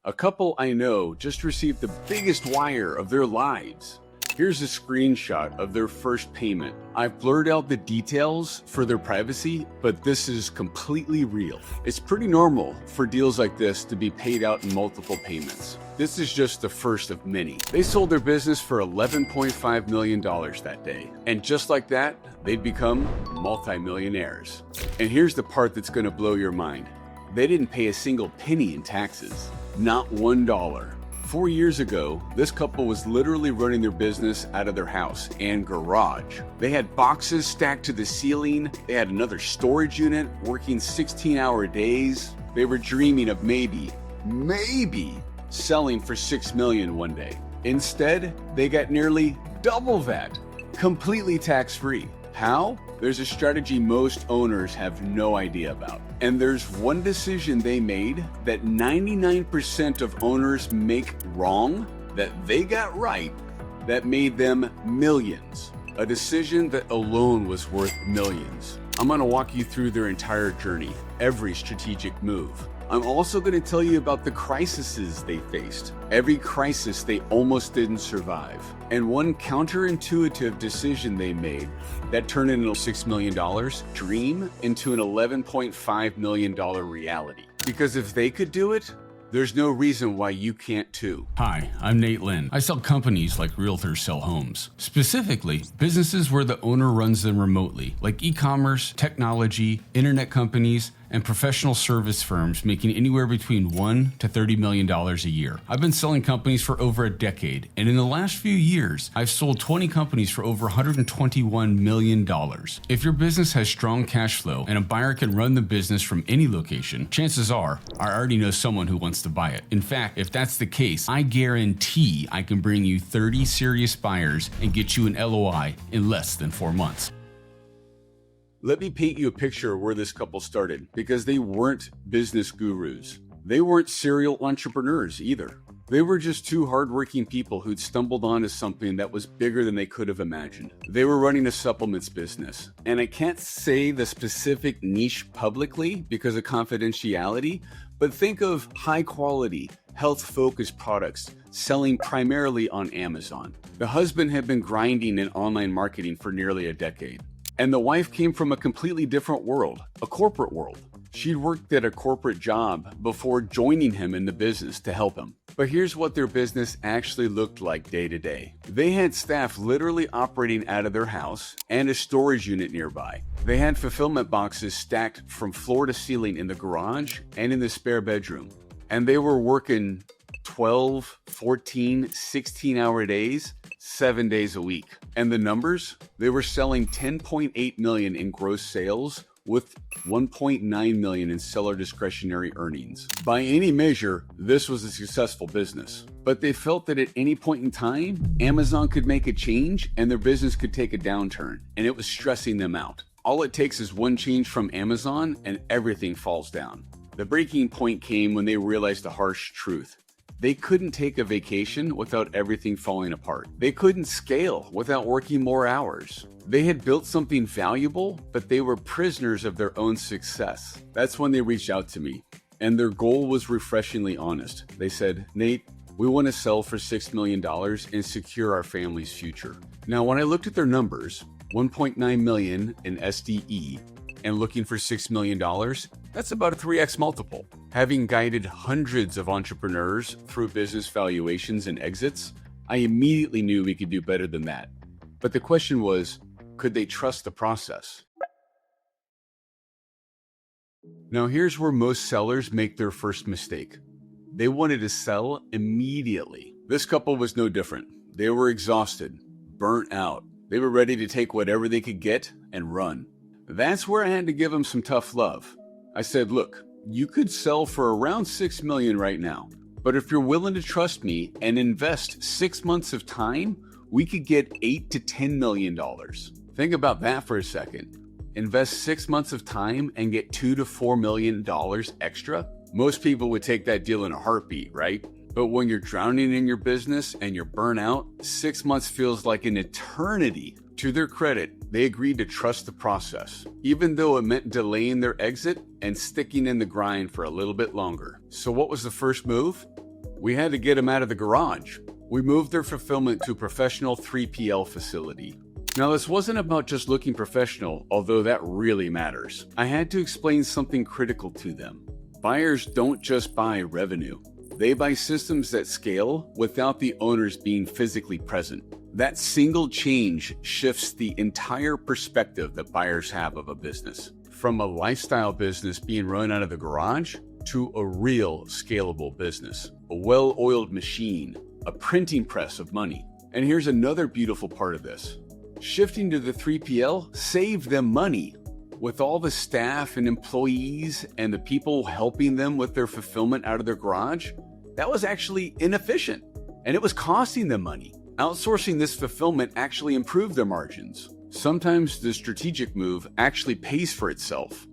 A couple I know just received the biggest wire of their lives. Here's a screenshot of their first payment. I've blurred out the details for their privacy, but this is completely real. It's pretty normal for deals like this to be paid out in multiple payments. This is just the first of many. They sold their business for $11.5 million that day. And just like that, they'd become multimillionaires. And here's the part that's gonna blow your mind. They didn't pay a single penny in taxes, not $1. 4 years ago, this couple was literally running their business out of their house and garage. They had boxes stacked to the ceiling. They had another storage unit working 16-hour days. They were dreaming of maybe selling for $6 million one day. Instead, they got nearly double that, completely tax-free. How? There's a strategy most owners have no idea about. And there's one decision they made that 99% of owners make wrong that they got right that made them millions. A decision that alone was worth millions. I'm gonna walk you through their entire journey, every strategic move. I'm also going to tell you about the crises they faced. Every crisis they almost didn't survive. And one counterintuitive decision they made that turned into a $6 million dream into an $11.5 million reality. Because if they could do it, there's no reason why you can't too. Hi, I'm Nate Lynn. I sell companies like realtors sell homes. Specifically, businesses where the owner runs them remotely, like e-commerce, technology, internet companies, and professional service firms making anywhere between $1 to $30 million a year. I've been selling companies for over a decade, and in the last few years, I've sold 20 companies for over $121 million. If your business has strong cash flow and a buyer can run the business from any location, chances are I already know someone who wants to buy it. In fact, if that's the case, I guarantee I can bring you 30 serious buyers and get you an LOI in less than 4 months. Let me paint you a picture of where this couple started, because they weren't business gurus. They weren't serial entrepreneurs either. They were just two hardworking people who'd stumbled onto something that was bigger than they could have imagined. They were running a supplements business, and I can't say the specific niche publicly because of confidentiality, but think of high quality, health-focused products selling primarily on Amazon. The husband had been grinding in online marketing for nearly a decade. And the wife came from a completely different world, a corporate world. She'd worked at a corporate job before joining him in the business to help him. But here's what their business actually looked like day to day. They had staff literally operating out of their house and a storage unit nearby. They had fulfillment boxes stacked from floor to ceiling in the garage and in the spare bedroom. And they were working 12, 14, 16-hour days, 7 days a week. And the numbers? They were selling $10.8 million in gross sales with $1.9 million in seller discretionary earnings. By any measure, this was a successful business. But they felt that at any point in time, Amazon could make a change and their business could take a downturn, and it was stressing them out. All it takes is one change from Amazon and everything falls down. The breaking point came when they realized the harsh truth. They couldn't take a vacation without everything falling apart. They couldn't scale without working more hours. They had built something valuable, but they were prisoners of their own success. That's when they reached out to me, and their goal was refreshingly honest. They said, "Nate, we want to sell for $6 million and secure our family's future." Now, when I looked at their numbers, $1.9 million in SDE, and looking for $6 million, that's about a 3x multiple. Having guided hundreds of entrepreneurs through business valuations and exits, I immediately knew we could do better than that. But the question was, could they trust the process? Now here's where most sellers make their first mistake. They wanted to sell immediately. This couple was no different. They were exhausted, burnt out. They were ready to take whatever they could get and run. That's where I had to give them some tough love. I said, look, you could sell for around $6 million right now, but if you're willing to trust me and invest 6 months of time, we could get $8 to $10 million. Think about that for a second. Invest 6 months of time and get $2 to $4 million extra? Most people would take that deal in a heartbeat, right? But when you're drowning in your business and you're burnt out, 6 months feels like an eternity. To their credit, they agreed to trust the process, even though it meant delaying their exit and sticking in the grind for a little bit longer. So what was the first move? We had to get them out of the garage. We moved their fulfillment to a professional 3PL facility. Now, this wasn't about just looking professional, although that really matters. I had to explain something critical to them. Buyers don't just buy revenue. They buy systems that scale without the owners being physically present. That single change shifts the entire perspective that buyers have of a business. From a lifestyle business being run out of the garage to a real scalable business, a well-oiled machine, a printing press of money. And here's another beautiful part of this. Shifting to the 3PL saved them money. With all the staff and employees and the people helping them with their fulfillment out of their garage, that was actually inefficient and it was costing them money. Outsourcing this fulfillment actually improved their margins. Sometimes the strategic move actually pays for itself.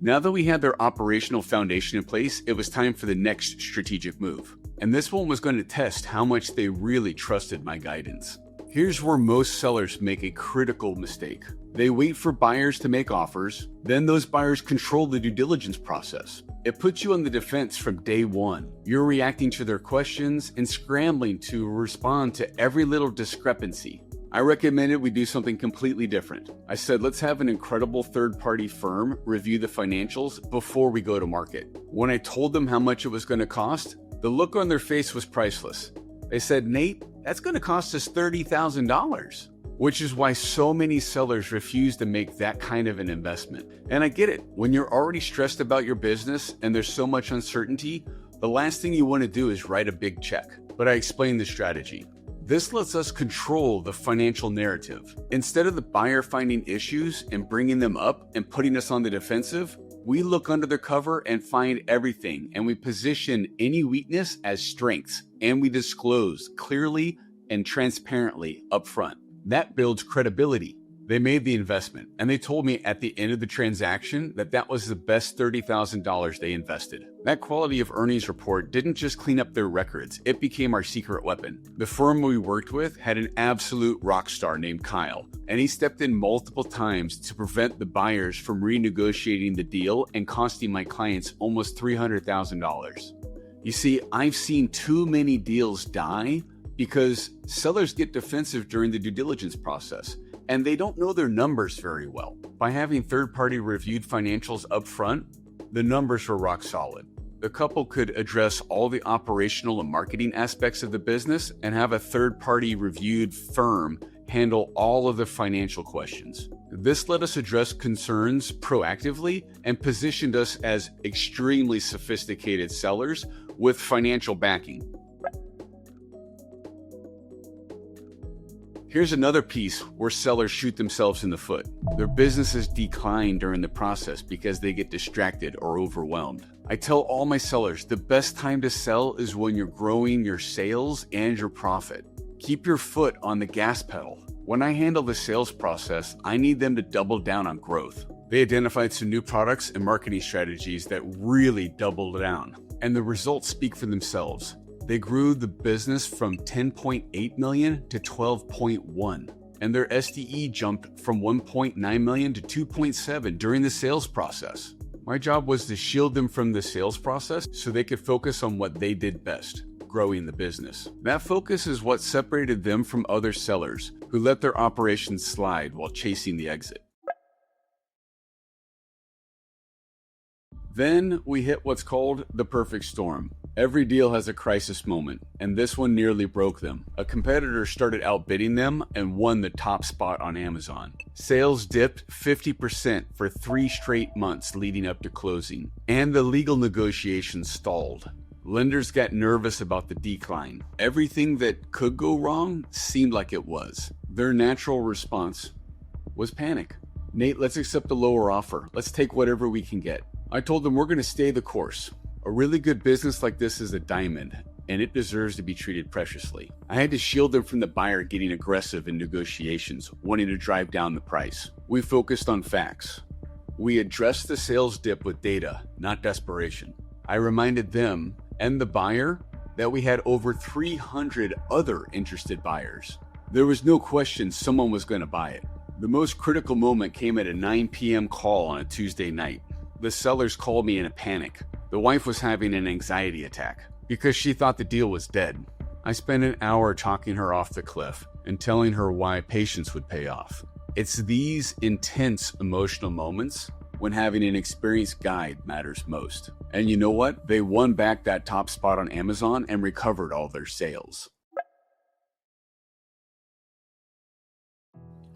Now that we had their operational foundation in place, it was time for the next strategic move. And this one was going to test how much they really trusted my guidance. Here's where most sellers make a critical mistake. They wait for buyers to make offers, then those buyers control the due diligence process. It puts you on the defense from day one. You're reacting to their questions and scrambling to respond to every little discrepancy. I recommended we do something completely different. I said, let's have an incredible third-party firm review the financials before we go to market. When I told them how much it was going to cost, the look on their face was priceless. They said, Nate, that's going to cost us $30,000, which is why so many sellers refuse to make that kind of an investment. And I get it. When you're already stressed about your business and there's so much uncertainty, the last thing you want to do is write a big check. But I explained the strategy. This lets us control the financial narrative. Instead of the buyer finding issues and bringing them up and putting us on the defensive, we look under the cover and find everything, and we position any weakness as strengths, and we disclose clearly and transparently upfront. That builds credibility. They made the investment, and they told me at the end of the transaction that that was the best $30,000 they invested. That quality of earnings report didn't just clean up their records, it became our secret weapon. The firm we worked with had an absolute rock star named Kyle, and he stepped in multiple times to prevent the buyers from renegotiating the deal and costing my clients almost $300,000. You see, I've seen too many deals die because sellers get defensive during the due diligence process, and they don't know their numbers very well. By having third-party reviewed financials up front, the numbers were rock solid. The couple could address all the operational and marketing aspects of the business and have a third-party reviewed firm handle all of the financial questions. This let us address concerns proactively and positioned us as extremely sophisticated sellers with financial backing. Here's another piece where sellers shoot themselves in the foot. Their businesses decline during the process because they get distracted or overwhelmed. I tell all my sellers the best time to sell is when you're growing your sales and your profit. Keep your foot on the gas pedal. When I handle the sales process, I need them to double down on growth. They identified some new products and marketing strategies that really doubled down, and the results speak for themselves. They grew the business from 10.8 million to 12.1, and their SDE jumped from 1.9 million to 2.7 during the sales process. My job was to shield them from the sales process so they could focus on what they did best, growing the business. That focus is what separated them from other sellers who let their operations slide while chasing the exit. Then we hit what's called the perfect storm. Every deal has a crisis moment, and this one nearly broke them. A competitor started outbidding them and won the top spot on Amazon. Sales dipped 50% for 3 straight months leading up to closing, and the legal negotiations stalled. Lenders got nervous about the decline. Everything that could go wrong seemed like it was. Their natural response was panic. Nate, let's accept a lower offer. Let's take whatever we can get. I told them we're going to stay the course. A really good business like this is a diamond, and it deserves to be treated preciously. I had to shield them from the buyer getting aggressive in negotiations, wanting to drive down the price. We focused on facts. We addressed the sales dip with data, not desperation. I reminded them and the buyer that we had over 300 other interested buyers. There was no question someone was going to buy it. The most critical moment came at a 9 p.m. call on a Tuesday night. The sellers called me in a panic. The wife was having an anxiety attack because she thought the deal was dead. I spent an hour talking her off the cliff and telling her why patience would pay off. It's these intense emotional moments when having an experienced guide matters most. And you know what? They won back that top spot on Amazon and recovered all their sales.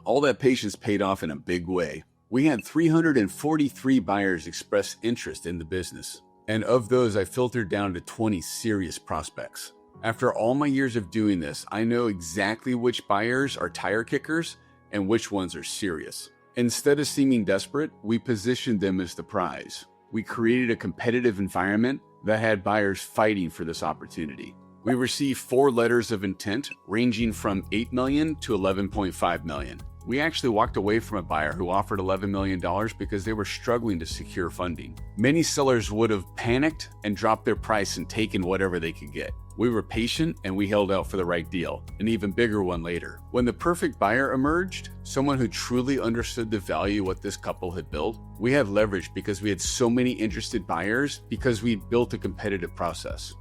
All that patience paid off in a big way. We had 343 buyers express interest in the business. And of those, I filtered down to 20 serious prospects. After all my years of doing this, I know exactly which buyers are tire kickers and which ones are serious. Instead of seeming desperate, we positioned them as the prize. We created a competitive environment that had buyers fighting for this opportunity. We received 4 letters of intent ranging from $8 million to $11.5 million. We actually walked away from a buyer who offered $11 million because they were struggling to secure funding. Many sellers would have panicked and dropped their price and taken whatever they could get. We were patient and we held out for the right deal, an even bigger one later. When the perfect buyer emerged, someone who truly understood the value of what this couple had built, we had leverage because we had so many interested buyers because we built a competitive process.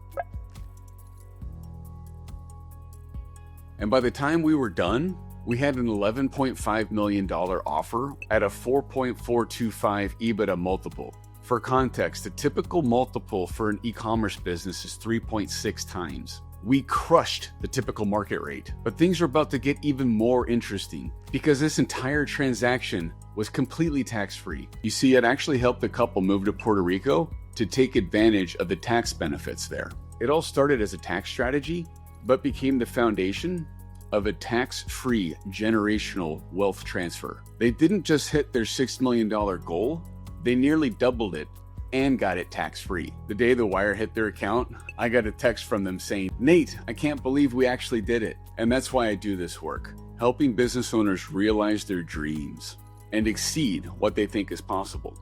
And by the time we were done, we had an $11.5 million offer at a 4.425 EBITDA multiple. For context, the typical multiple for an e-commerce business is 3.6 times. We crushed the typical market rate, but things are about to get even more interesting because this entire transaction was completely tax-free. You see, it actually helped the couple move to Puerto Rico to take advantage of the tax benefits there. It all started as a tax strategy, but became the foundation of a tax-free generational wealth transfer. They didn't just hit their $6 million goal, they nearly doubled it and got it tax-free. The day the wire hit their account, I got a text from them saying, "Nate, I can't believe we actually did it." And that's why I do this work, helping business owners realize their dreams and exceed what they think is possible.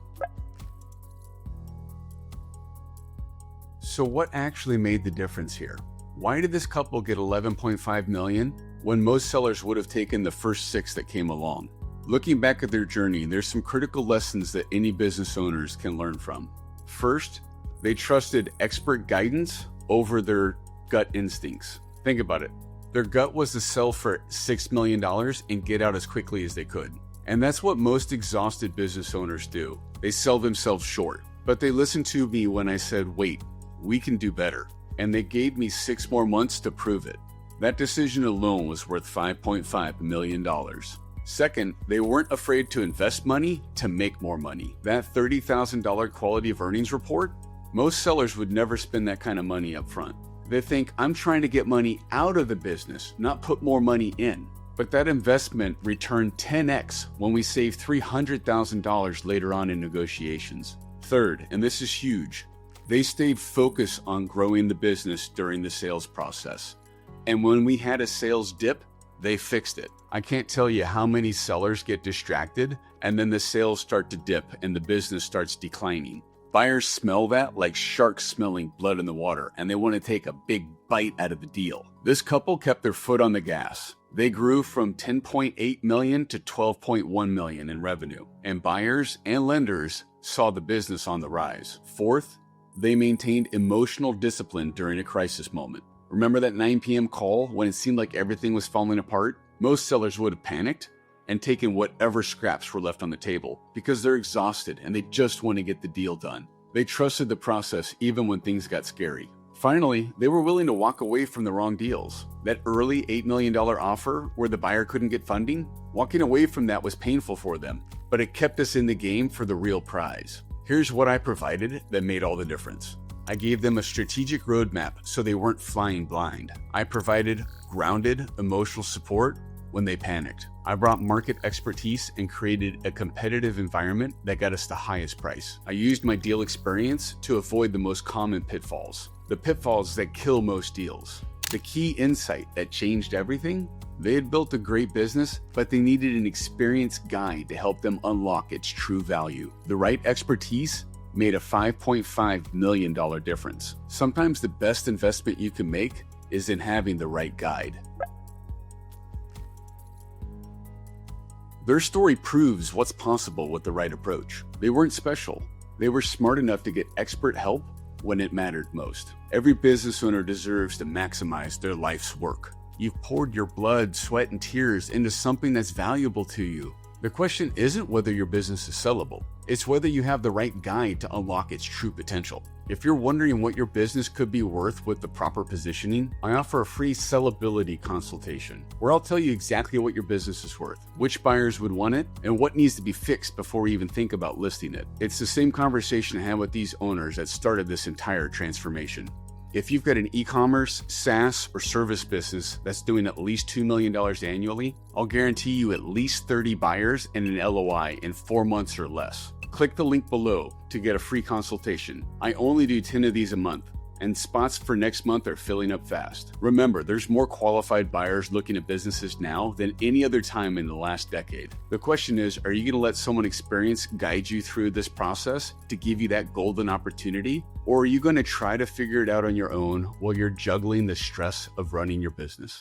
So what actually made the difference here? Why did this couple get $11.5 million when most sellers would have taken the first 6 that came along? Looking back at their journey, there's some critical lessons that any business owners can learn from. First, they trusted expert guidance over their gut instincts. Think about it. Their gut was to sell for $6 million and get out as quickly as they could. And that's what most exhausted business owners do. They sell themselves short. But they listened to me when I said, "Wait, we can do better." And they gave me 6 more months to prove it. That decision alone was worth $5.5 million. Second, they weren't afraid to invest money to make more money. That $30,000 quality of earnings report, most sellers would never spend that kind of money up front. They think, "I'm trying to get money out of the business, not put more money in." But that investment returned 10x when we saved $300,000 later on in negotiations. Third, and this is huge, they stayed focused on growing the business during the sales process. And when we had a sales dip, they fixed it. I can't tell you how many sellers get distracted and then the sales start to dip and the business starts declining. Buyers smell that like sharks smelling blood in the water, and they want to take a big bite out of the deal. This couple kept their foot on the gas. They grew from $10.8 million to $12.1 million in revenue, and buyers and lenders saw the business on the rise. Fourth, they maintained emotional discipline during a crisis moment. Remember that 9 p.m. call when it seemed like everything was falling apart? Most sellers would have panicked and taken whatever scraps were left on the table because they're exhausted and they just want to get the deal done. They trusted the process even when things got scary. Finally, they were willing to walk away from the wrong deals. That early $8 million offer where the buyer couldn't get funding, walking away from that was painful for them, but it kept us in the game for the real prize. Here's what I provided that made all the difference. I gave them a strategic roadmap so they weren't flying blind. I provided grounded emotional support when they panicked. I brought market expertise and created a competitive environment that got us the highest price. I used my deal experience to avoid the most common pitfalls, the pitfalls that kill most deals. The key insight that changed everything: they had built a great business, but they needed an experienced guide to help them unlock its true value. The right expertise made a $5.5 million difference. Sometimes the best investment you can make is in having the right guide. Their story proves what's possible with the right approach. They weren't special. They were smart enough to get expert help when it mattered most. Every business owner deserves to maximize their life's work. You've poured your blood, sweat, and tears into something that's valuable to you. The question isn't whether your business is sellable. It's whether you have the right guide to unlock its true potential. If you're wondering what your business could be worth with the proper positioning, I offer a free sellability consultation where I'll tell you exactly what your business is worth, which buyers would want it, and what needs to be fixed before we even think about listing it. It's the same conversation I had with these owners that started this entire transformation. If you've got an e-commerce, SaaS, or service business that's doing at least $2 million annually, I'll guarantee you at least 30 buyers and an LOI in 4 months or less. Click the link below to get a free consultation. I only do 10 of these a month, and spots for next month are filling up fast. Remember, there's more qualified buyers looking at businesses now than any other time in the last decade. The question is, are you going to let someone experienced guide you through this process to give you that golden opportunity? Or are you going to try to figure it out on your own while you're juggling the stress of running your business?